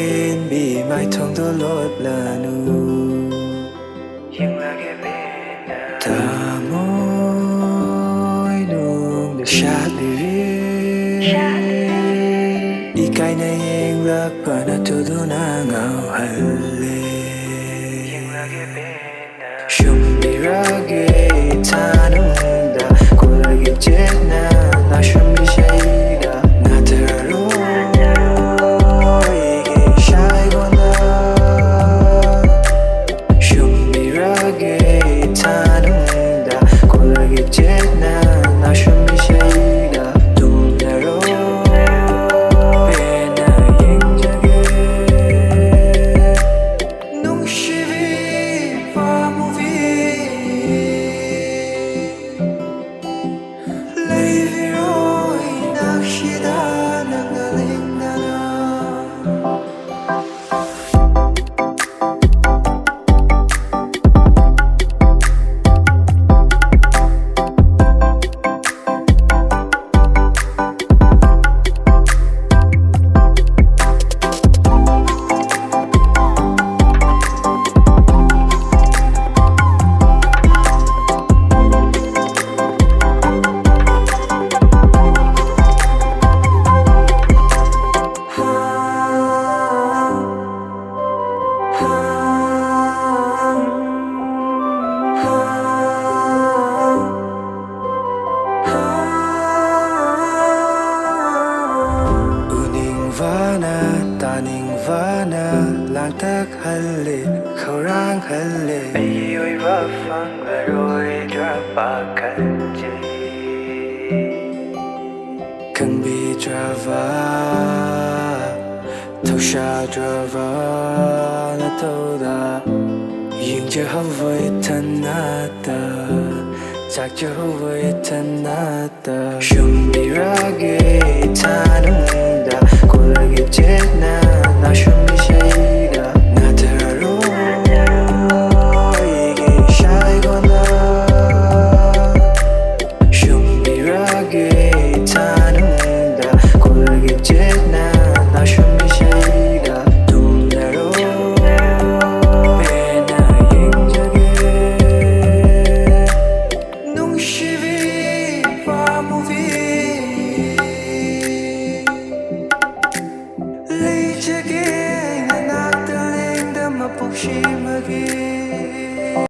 bên bị mai thông tôi lột là nu ta môi luôn được sát đi đi cái này em lạc và nó tôi đâu na ngào hẳn lên shum đi ra ghê Ethanungda cô là ghê chết na shum đi say đã na thở rồi ghê sai con na shum đi ra ghê Ethanungda cô là ghê chết na shum đi say đã tum na rồi bên na yên cho ghê nung shi vi và mu vi lấy vi rồi nắc shi đã nâng lên na taning vana lang tak halle khorang halle ai oi va phang rồi ra ba kan ji kan bi drava thâu sha drava na thâu da yin che hao với thân nata chắc cho với thân nata shum đi ra ghê Ethanungda cô là ghê chết na shum đi say đã na thở rồi ghê sai con na shum đi ra ghê Ethanungda cô là ghê chết na shum đi say đã tum na rồi bên na yên cho ghê nung shi vi và mu vi lấy cho ghê nát tơ lên đâm mà bốc shi mà ghê